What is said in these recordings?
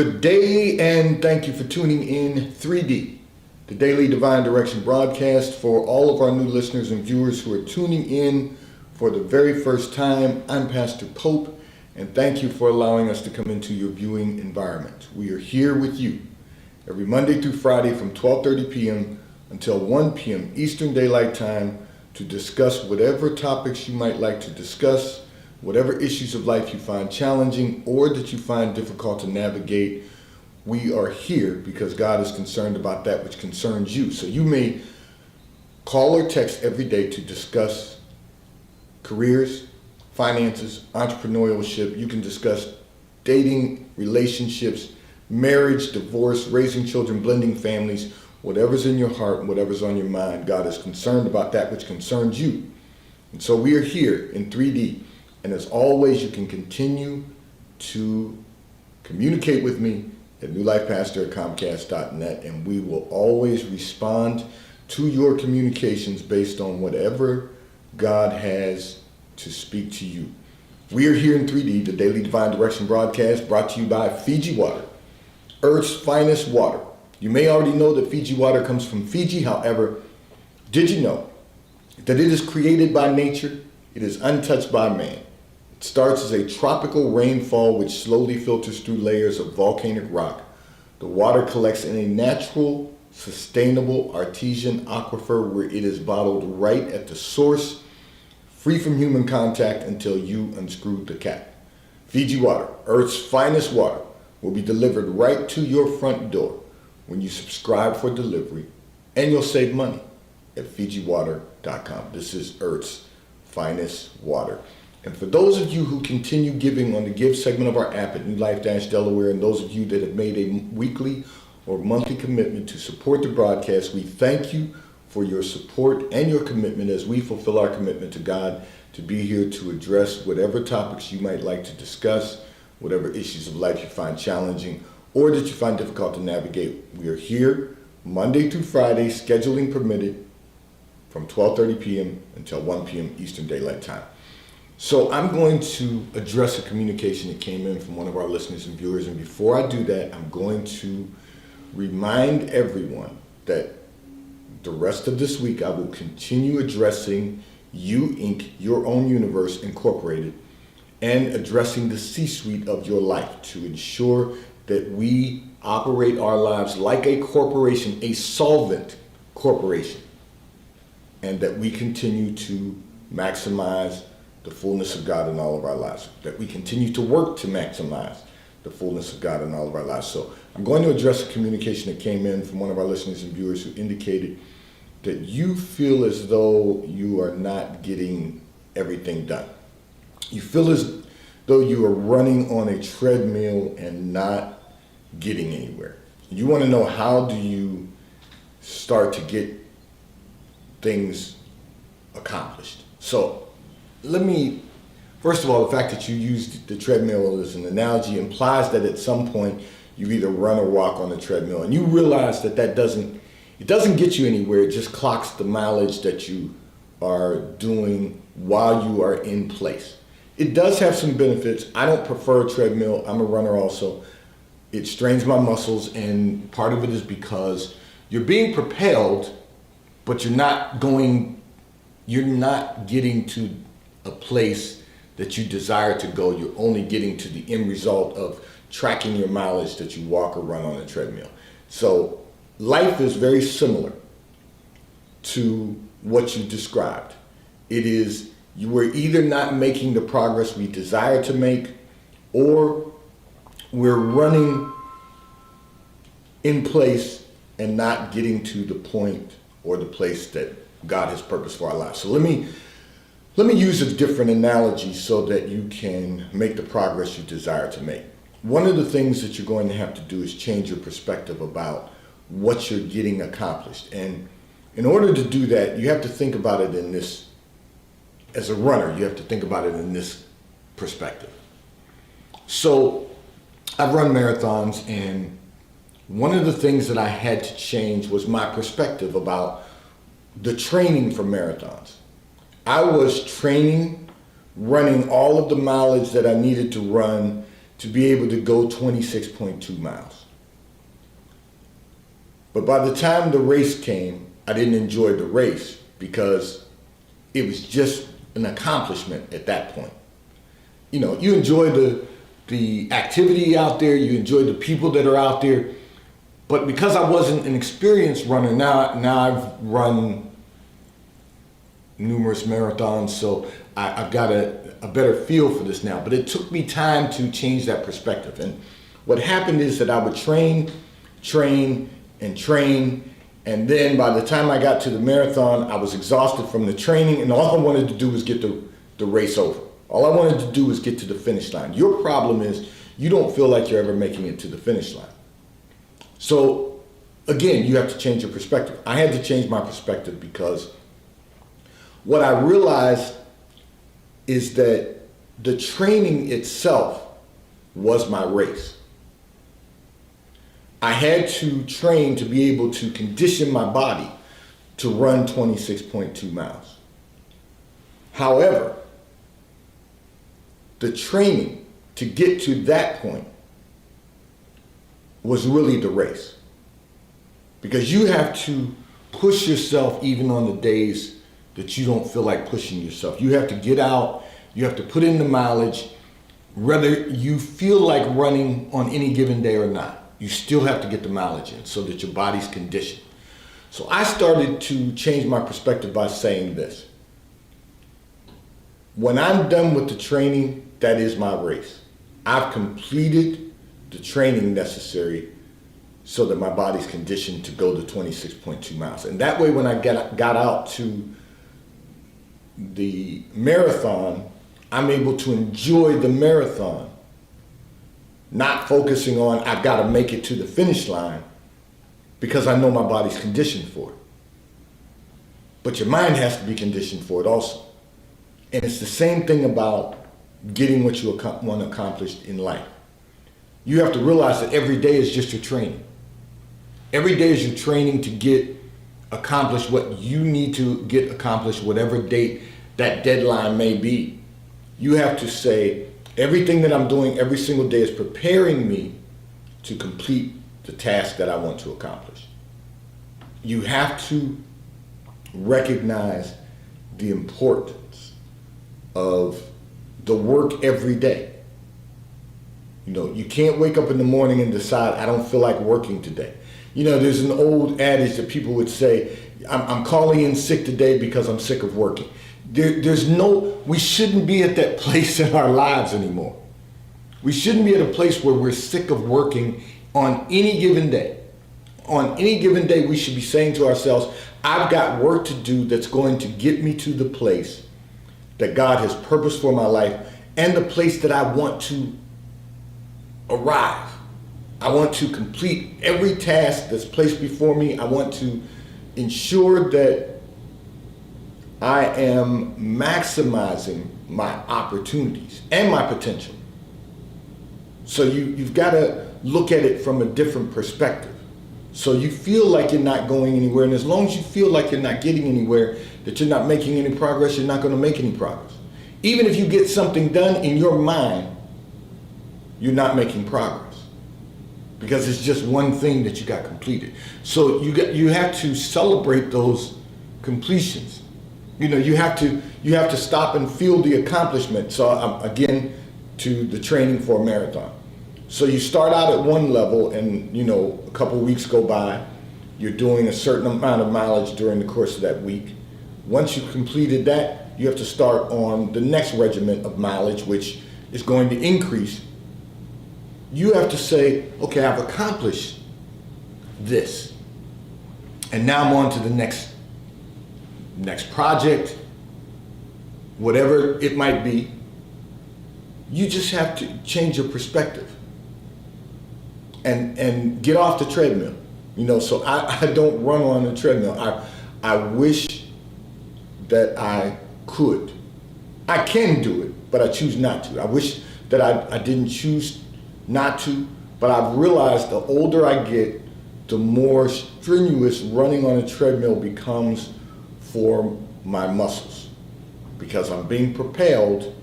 Good day, and thank you for tuning in 3D, the Daily Divine Direction broadcast. For all of our new listeners and viewers who are tuning in for the very first time, I'm Pastor Pope, and thank you for allowing us to come into your viewing environment. We are here with you every Monday through Friday from 12:30 p.m. until 1 p.m. Eastern Daylight Time to discuss whatever topics you might like to discuss, whatever issues of life you find challenging or that you find difficult to navigate. We are here because God is concerned about that which concerns you. So you may call or text every day to discuss careers, finances, entrepreneurship. You can discuss dating, relationships, marriage, divorce, raising children, blending families, whatever's in your heart, whatever's on your mind. God is concerned about that which concerns you. And so we are here in 3D. And as always, you can continue to communicate with me at newlifepastor@comcast.net, and we will always respond to your communications based on whatever God has to speak to you. We are here in 3D, the Daily Divine Direction broadcast, brought to you by Fiji Water, Earth's finest water. You may already know that Fiji water comes from Fiji. However, did you know that it is created by nature? It is untouched by man. It starts as a tropical rainfall which slowly filters through layers of volcanic rock. The water collects in a natural, sustainable, artesian aquifer where it is bottled right at the source, free from human contact until you unscrew the cap. Fiji Water, Earth's finest water, will be delivered right to your front door when you subscribe for delivery, and you'll save money at FijiWater.com. This is Earth's finest water. And for those of you who continue giving on the give segment of our app at New Life-Delaware, and those of you that have made a weekly or monthly commitment to support the broadcast, we thank you for your support and your commitment as we fulfill our commitment to God to be here to address whatever topics you might like to discuss, whatever issues of life you find challenging or that you find difficult to navigate. We are here Monday through Friday, scheduling permitted, from 12:30 p.m. until 1 p.m. Eastern Daylight Time. So I'm going to address a communication that came in from one of our listeners and viewers. And before I do that, I'm going to remind everyone that the rest of this week, I will continue addressing You Inc., Your Own Universe Incorporated, and addressing the C-suite of your life to ensure that we operate our lives like a corporation, a solvent corporation, and that we continue to maximize the fullness of God in all of our lives, that we continue to work to maximize the fullness of God in all of our lives. So I'm going to address a communication that came in from one of our listeners and viewers who indicated that you feel as though you are not getting everything done. You feel as though you are running on a treadmill and not getting anywhere. You want to know, how do you start to get things accomplished? So first of all, the fact that you used the treadmill as an analogy implies that at some point you either run or walk on the treadmill, and you realize that it doesn't get you anywhere. It just clocks the mileage that you are doing while you are in place. It does have some benefits. I don't prefer a treadmill. I'm a runner also. It strains my muscles, and part of it is because you're being propelled, but you're not getting to a place that you desire to go. You're only getting to the end result of tracking your mileage that you walk or run on a treadmill. So life is very similar to what you described. It is, we're either not making the progress we desire to make, or we're running in place and not getting to the point or the place that God has purposed for our lives. So let me use a different analogy so that you can make the progress you desire to make. One of the things that you're going to have to do is change your perspective about what you're getting accomplished. And in order to do that, you have to think about it in this, as a runner, you have to think about it in this perspective. So I've run marathons, and one of the things that I had to change was my perspective about the training for marathons. I was training, running all of the mileage that I needed to run to be able to go 26.2 miles. But by the time the race came, I didn't enjoy the race because it was just an accomplishment at that point. You know, you enjoy the activity out there, you enjoy the people that are out there, but because I wasn't an experienced runner, now I've run numerous marathons, so I've got a better feel for this now. But it took me time to change that perspective. And what happened is that I would train, and then by the time I got to the marathon, I was exhausted from the training, and all I wanted to do was get the race over. All I wanted to do was get to the finish line. Your problem is you don't feel like you're ever making it to the finish line. So again, you have to change your perspective. I had to change my perspective because what I realized is that the training itself was my race. I had to train to be able to condition my body to run 26.2 miles. However, the training to get to that point was really the race. Because you have to push yourself even on the days that you don't feel like pushing yourself. You have to get out, you have to put in the mileage, whether you feel like running on any given day or not. You still have to get the mileage in so that your body's conditioned. So I started to change my perspective by saying this. When I'm done with the training, that is my race. I've completed the training necessary so that my body's conditioned to go to 26.2 miles. And that way when I got out to the marathon, I'm able to enjoy the marathon, not focusing on I've got to make it to the finish line because I know my body's conditioned for it. But your mind has to be conditioned for it also. And it's the same thing about getting what you want to accomplish in life. You have to realize that every day is just your training. Every day is your training to get accomplished what you need to get accomplished, whatever date that deadline may be. You have to say, everything that I'm doing every single day is preparing me to complete the task that I want to accomplish. You have to recognize the importance of the work every day. You know, you can't wake up in the morning and decide, I don't feel like working today. You know, there's an old adage that people would say, I'm calling in sick today because I'm sick of working. We shouldn't be at that place in our lives anymore. We shouldn't be at a place where we're sick of working on any given day. On any given day, we should be saying to ourselves, I've got work to do that's going to get me to the place that God has purposed for my life and the place that I want to arrive. I want to complete every task that's placed before me. I want to ensure that I am maximizing my opportunities and my potential. So you've got to look at it from a different perspective. So you feel like you're not going anywhere, and as long as you feel like you're not getting anywhere, that you're not making any progress, you're not going to make any progress. Even if you get something done in your mind, you're not making progress because it's just one thing that you got completed. So you have to celebrate those completions. You know, you have to stop and feel the accomplishment. So again, to the training for a marathon. So you start out at one level and, you know, a couple weeks go by, you're doing a certain amount of mileage during the course of that week. Once you've completed that, you have to start on the next regiment of mileage, which is going to increase. You have to say, okay, I've accomplished this. And now I'm on to the next project, whatever it might be. You just have to change your perspective and get off the treadmill. You know, so I don't run on the treadmill. I wish that I could. I can do it, but I choose not to. I wish that I didn't choose not to, but I've realized the older I get, the more strenuous running on a treadmill becomes for my muscles because I'm being propelled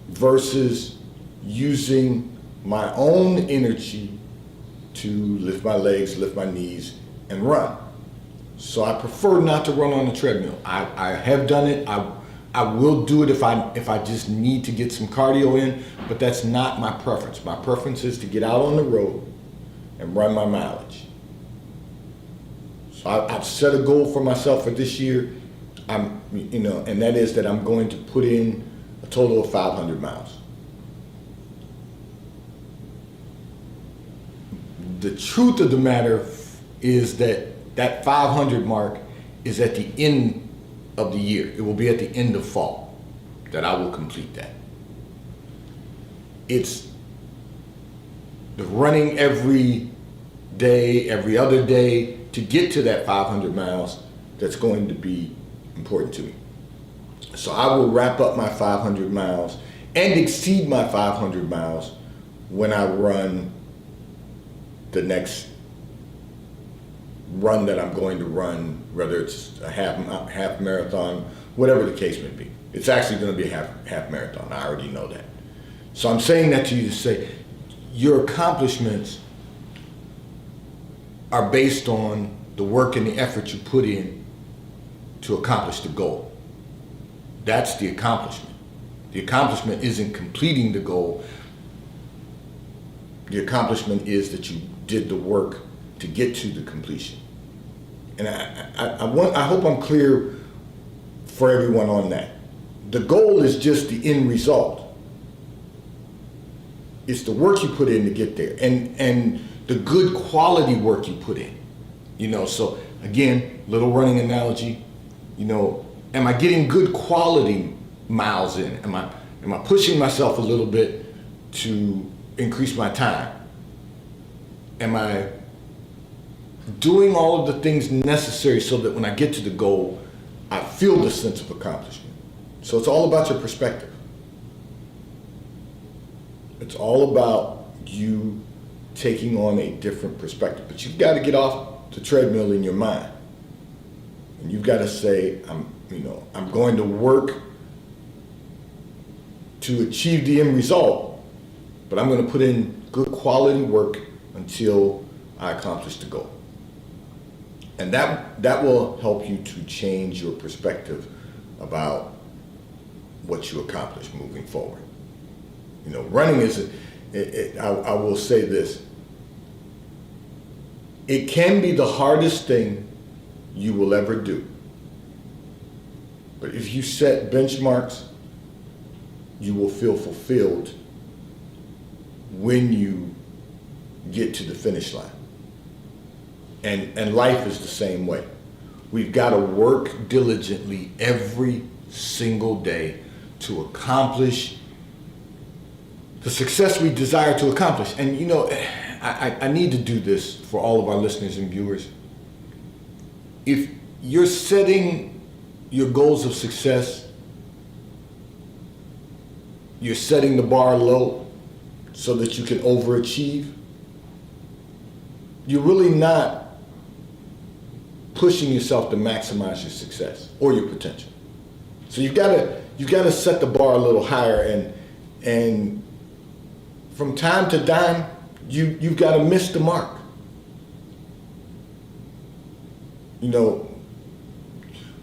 versus using my own energy to lift my legs, lift my knees, and run. So I prefer not to run on the treadmill. I have done it. I will do it if I just need to get some cardio in, but that's not my preference. My preference is to get out on the road and run my mileage. So I've set a goal for myself for this year. And that is that I'm going to put in a total of 500 miles. The truth of the matter is that 500 mark is at the end of the year. It will be at the end of fall that I will complete that. It's the running every day, every other day to get to that 500 miles that's going to be important to me. So I will wrap up my 500 miles and exceed my 500 miles when I run the next run that I'm going to run, whether it's a half marathon, whatever the case may be. It's actually going to be a half marathon. I already know that. So I'm saying that to you to say your accomplishments are based on the work and the effort you put in to accomplish the goal. That's the accomplishment. The accomplishment isn't completing the goal. The accomplishment is that you did the work to get to the completion. And I hope I'm clear for everyone on that. The goal is just the end result. It's the work you put in to get there, and the good quality work you put in. So again, little running analogy. Am I getting good quality miles in? Am I pushing myself a little bit to increase my time? Am I doing all of the things necessary so that when I get to the goal, I feel the sense of accomplishment? So it's all about your perspective. It's all about you taking on a different perspective. But you've got to get off the treadmill in your mind. And you've got to say, I'm going to work to achieve the end result, but I'm going to put in good quality work until I accomplish the goal. And that will help you to change your perspective about what you accomplish moving forward. Running I will say this, it can be the hardest thing you will ever do. But if you set benchmarks, you will feel fulfilled when you get to the finish line. And life is the same way. We've got to work diligently every single day to accomplish the success we desire to accomplish. And I need to do this for all of our listeners and viewers. If you're setting your goals of success, you're setting the bar low so that you can overachieve, you're really not pushing yourself to maximize your success or your potential. So you've got to set the bar a little higher, and from time to time you've got to miss the mark.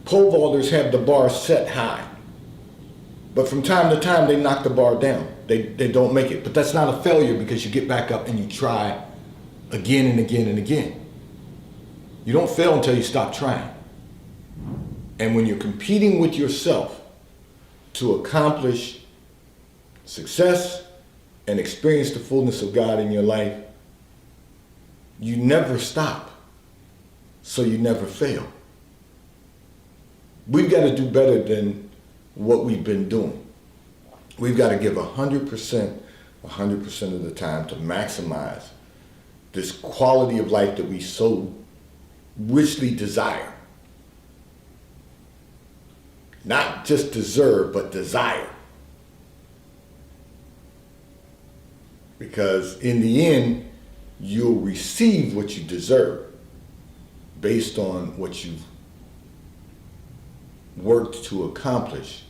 Pole vaulters have the bar set high, but from time to time they knock the bar down. They don't make it, but that's not a failure because you get back up and you try again and again and again. You don't fail until you stop trying. And when you're competing with yourself to accomplish success and experience the fullness of God in your life, you never stop, so you never fail. We've got to do better than what we've been doing. We've got to give 100% of the time to maximize this quality of life that we so richly desire. Not just deserve, but desire. Because in the end, you'll receive what you deserve based on what you've worked to accomplish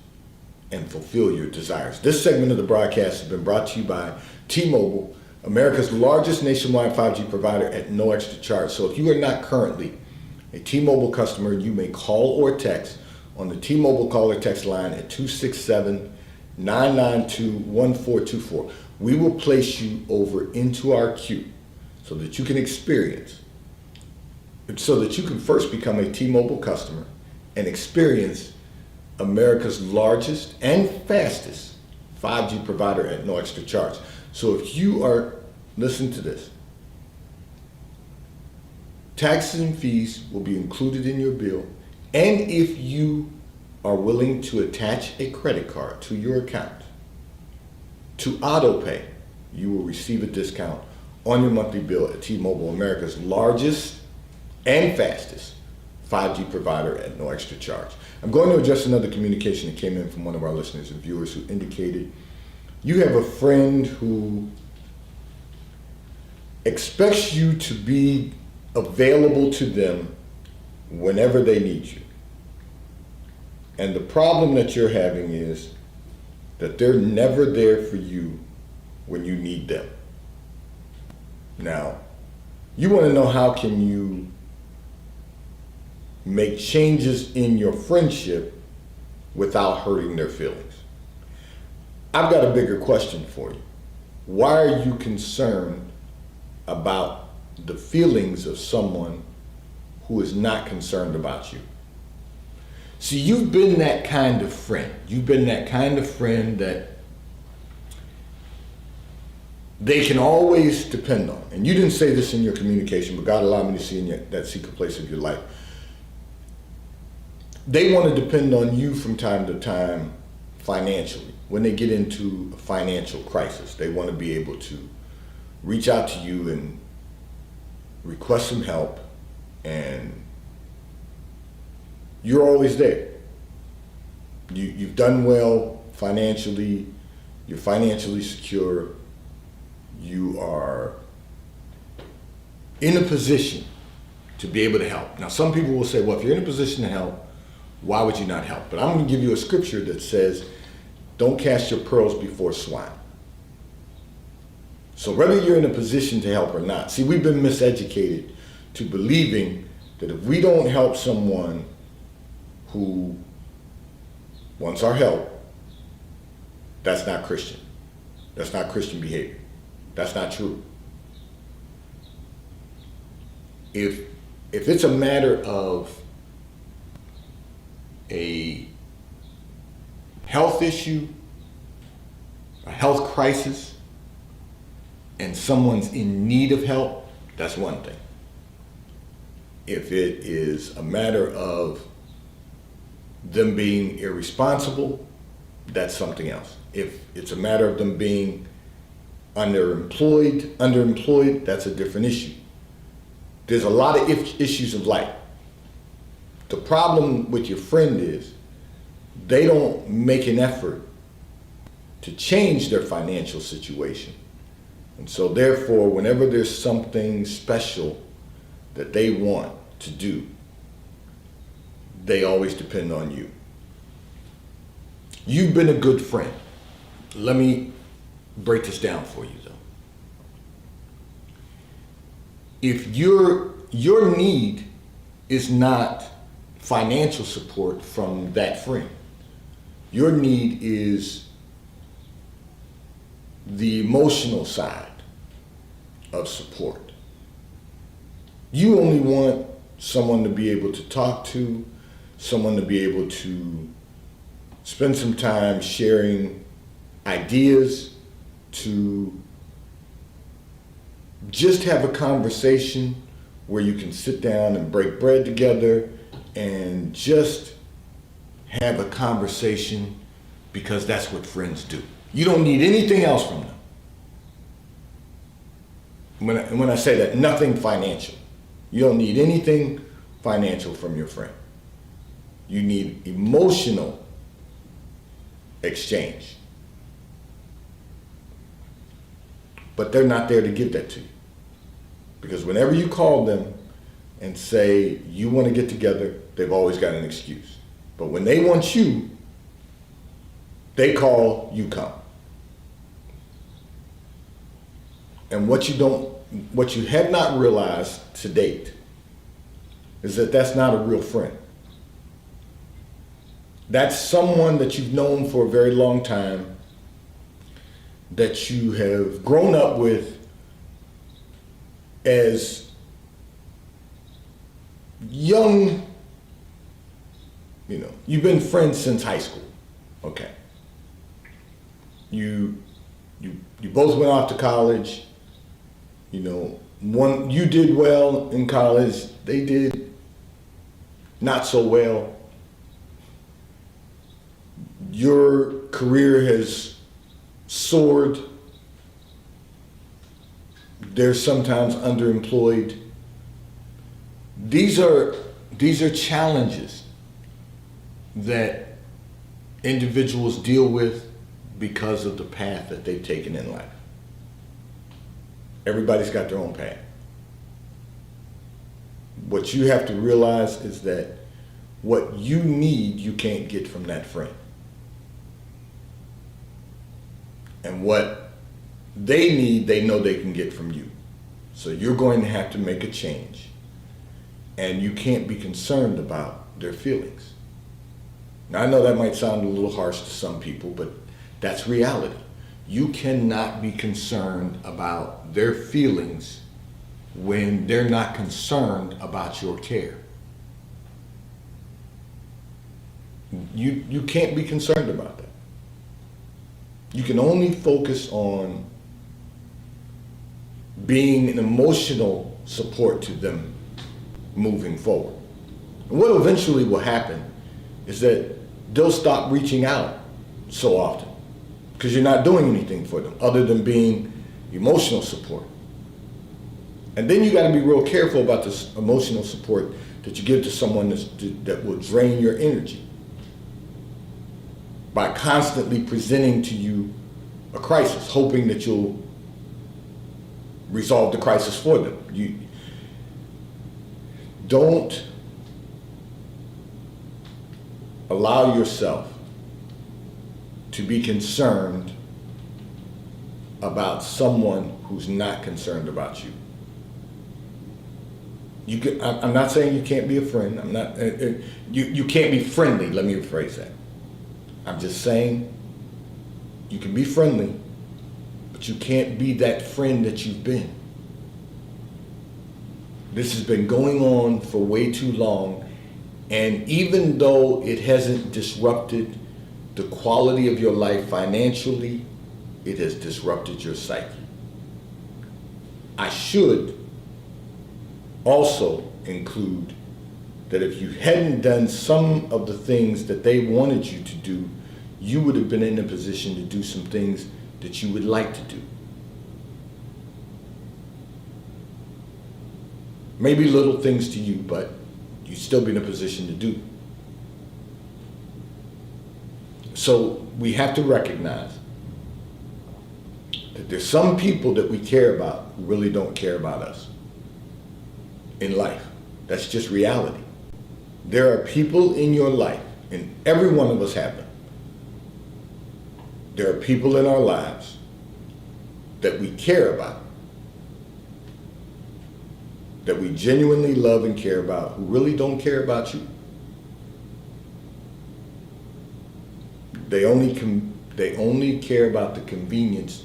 and fulfill your desires. This segment of the broadcast has been brought to you by T-Mobile, America's largest nationwide 5G provider at no extra charge. So if you are not currently a T-Mobile customer, you may call or text on the T-Mobile call or text line at 267-992-1424. We will place you over into our queue so that you can first become a T-Mobile customer and experience America's largest and fastest 5G provider at no extra charge. So if you are, listen to this, taxes and fees will be included in your bill, and if you are willing to attach a credit card to your account to auto pay, you will receive a discount on your monthly bill at T-Mobile, America's largest and fastest 5G provider at no extra charge. I'm going to address another communication that came in from one of our listeners and viewers who indicated you have a friend who expects you to be available to them whenever they need you. And the problem that you're having is that they're never there for you when you need them. Now, you want to know how can you make changes in your friendship without hurting their feelings. I've got a bigger question for you. Why are you concerned about the feelings of someone who is not concerned about you? See, you've been that kind of friend. You've been that kind of friend that they can always depend on. And you didn't say this in your communication, but God allowed me to see in that secret place of your life. They want to depend on you from time to time financially. When they get into a financial crisis, they want to be able to reach out to you and request some help, and you're always there. You've done well financially, you're financially secure, you are in a position to be able to help. Now, some people will say, well, if you're in a position to help, why would you not help? But I'm going to give you a scripture that says, don't cast your pearls before swine. So whether you're in a position to help or not, see, we've been miseducated to believing that if we don't help someone who wants our help, that's not Christian. That's not Christian behavior. That's not true. If it's a matter of a health issue, a health crisis, and someone's in need of help, that's one thing. If it is a matter of them being irresponsible, that's something else. If it's a matter of them being underemployed, that's a different issue. There's a lot of issues of life. The problem with your friend is they don't make an effort to change their financial situation. And so therefore, whenever there's something special that they want to do, they always depend on you. You've been a good friend. Let me break this down for you though. If your need is not financial support from that friend, your need is the emotional side of support. You only want someone to be able to talk to, someone to be able to spend some time sharing ideas, to just have a conversation where you can sit down and break bread together and just have a conversation, because that's what friends do. You don't need anything else from them. When I say that, nothing financial. You don't need anything financial from your friend. You need emotional exchange. But they're not there to give that to you. Because whenever you call them and say you want to get together, they've always got an excuse. But when they want you, They call, you come. And what you have not realized to date is that that's not a real friend. That's someone that you've known for a very long time, that you have grown up with as young, you've been friends since high school. Okay. You both went off to college. One, you did well in college, they did not so well. Your career has soared. They're sometimes underemployed. These are challenges that individuals deal with because of the path that they've taken in life. Everybody's got their own path. What you have to realize is that what you need, you can't get from that friend. And what they need, they know they can get from you. So you're going to have to make a change. And you can't be concerned about their feelings. Now, I know that might sound a little harsh to some people, but that's reality. You cannot be concerned about their feelings when they're not concerned about your care. You can't be concerned about that. You can only focus on being an emotional support to them moving forward. And what eventually will happen is that they'll stop reaching out so often because you're not doing anything for them other than being emotional support. And then you got to be real careful about this emotional support that you give to someone that will drain your energy by constantly presenting to you a crisis, hoping that you'll resolve the crisis for them. You don't allow yourself to be concerned about someone who's not concerned about you. I'm not saying you can't be a friend. You can't be friendly. Let me rephrase that. I'm just saying you can be friendly, but you can't be that friend that you've been. This has been going on for way too long, and even though it hasn't disrupted the quality of your life financially, it has disrupted your psyche. I should also include that if you hadn't done some of the things that they wanted you to do, you would have been in a position to do some things that you would like to do. Maybe little things to you, but you'd still be in a position to do. So we have to recognize that there's some people that we care about who really don't care about us in life. That's just reality. There are people in your life, and every one of us have them. There are people in our lives that we care about, that we genuinely love and care about, who really don't care about you. They only care about the convenience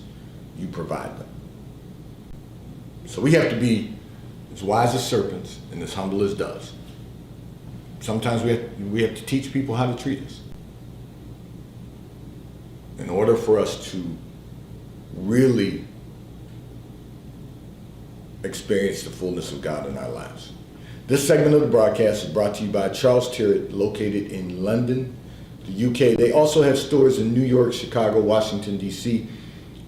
you provide them. So we have to be as wise as serpents and as humble as doves. Sometimes we have to teach people how to treat us in order for us to really experience the fullness of God in our lives. This segment of the broadcast is brought to you by Charles Tyrwhitt, located in London, the UK. They also have stores in New York, Chicago, Washington, D.C.,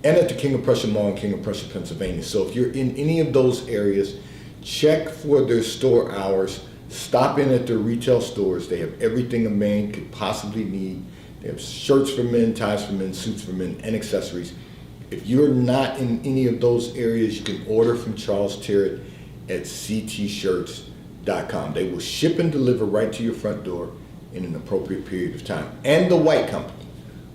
and at the King of Prussia Mall in King of Prussia, Pennsylvania. So if you're in any of those areas, check for their store hours. Stop in at their retail stores. They have everything a man could possibly need. They have shirts for men, ties for men, suits for men, and accessories. If you're not in any of those areas, you can order from Charles Tyrwhitt at ctshirts.com. They will ship and deliver right to your front door in an appropriate period of time. And the White Company,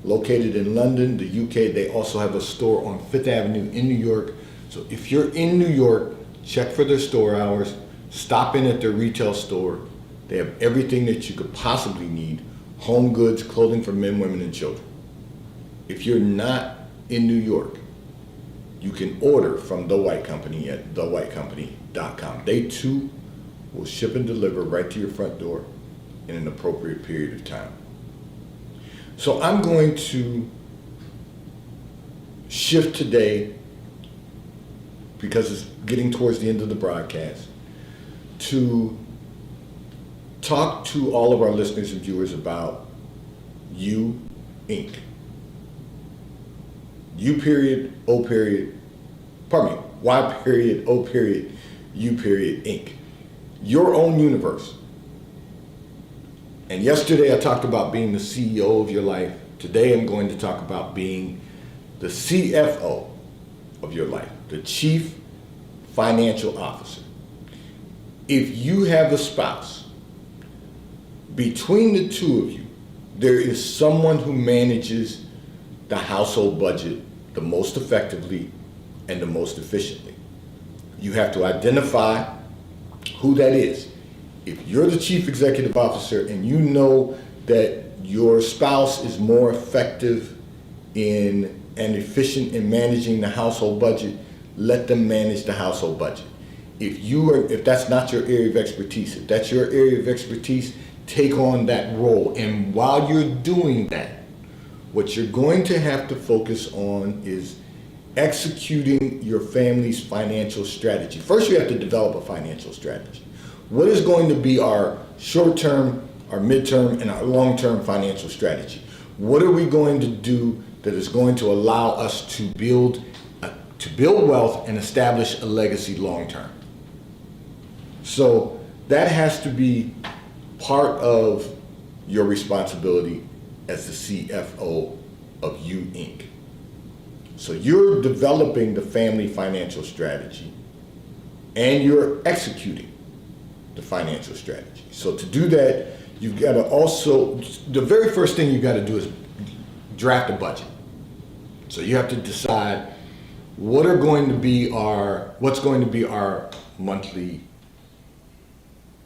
located in London, the UK. They also have a store on Fifth Avenue in New York. So if you're in New York, check for their store hours, stop in at their retail store. They have everything that you could possibly need: home goods, clothing for men, women, and children. If you're not in New York, you can order from The White Company at thewhitecompany.com. They too will ship and deliver right to your front door in an appropriate period of time. So I'm going to shift today, because it's getting towards the end of the broadcast, to talk to all of our listeners and viewers about You Inc. U period, O period, pardon me, Y period, O period, U period, Inc. Your own universe. And yesterday I talked about being the CEO of your life. Today I'm going to talk about being the CFO of your life, the Chief Financial Officer. If you have a spouse, between the two of you, there is someone who manages the household budget the most effectively and the most efficiently. You have to identify who that is. If you're the chief executive officer and you know that your spouse is more effective in and efficient in managing the household budget, let them manage the household budget. If that's not your area of expertise, if that's your area of expertise, take on that role. And while you're doing that, what you're going to have to focus on is executing your family's financial strategy. First, you have to develop a financial strategy. What is going to be our short-term, our midterm, and our long-term financial strategy? What are we going to do that is going to allow us to build wealth and establish a legacy long-term? So that has to be part of your responsibility as the CFO of You Inc. So you're developing the family financial strategy and you're executing the financial strategy. So to do that, you've got to also, the very first thing you've got to do is draft a budget. So you have to decide what's going to be our monthly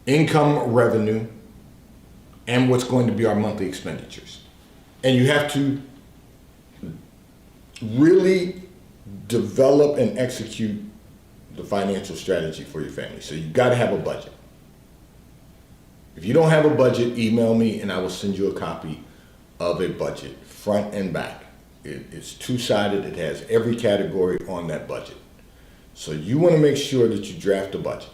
income, revenue, and what's going to be our monthly expenditures. And you have to really develop and execute the financial strategy for your family. So you've got to have a budget. If you don't have a budget, email me and I will send you a copy of a budget, front and back. It's two-sided. It has every category on that budget. So you want to make sure that you draft a budget.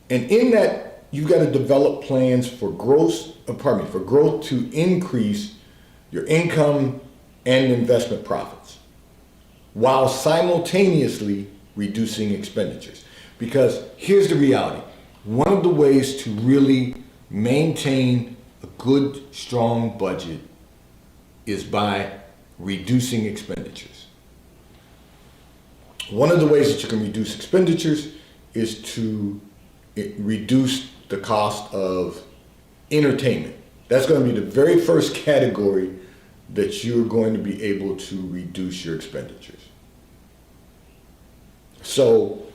And in that, you've got to develop plans for growth to increase your income and investment profits while simultaneously reducing expenditures. Because here's the reality. One of the ways to really maintain a good, strong budget is by reducing expenditures. One of the ways that you can reduce expenditures is to reduce the cost of entertainment. That's going to be the very first category that you're going to be able to reduce your expenditures. So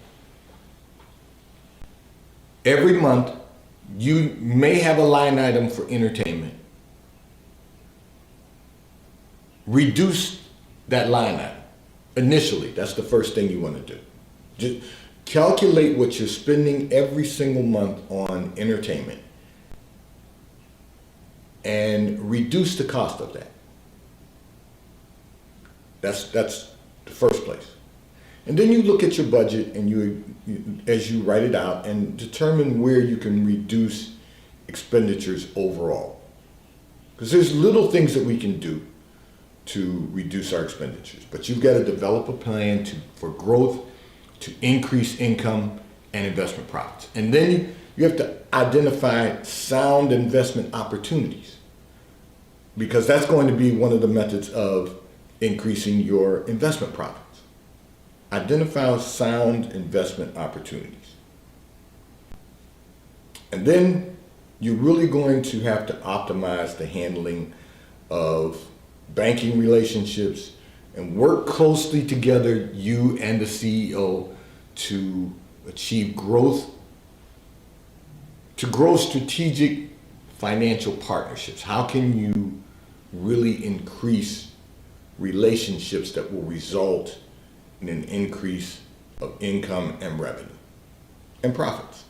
every month you may have a line item for entertainment. Reduce that line item. Initially, that's the first thing you want to do. Just calculate what you're spending every single month on entertainment and reduce the cost of that. That's the first place. And then you look at your budget and as you write it out and determine where you can reduce expenditures overall. Because there's little things that we can do to reduce our expenditures, but you've got to develop a plan for growth, to increase income and investment profits. And then you have to identify sound investment opportunities, because that's going to be one of the methods of increasing your investment profits. Identify sound investment opportunities. And then you're really going to have to optimize the handling of banking relationships and work closely together, you and the CEO, to achieve growth, to grow strategic financial partnerships. How can you really increase relationships that will result in an increase of income and revenue and profits?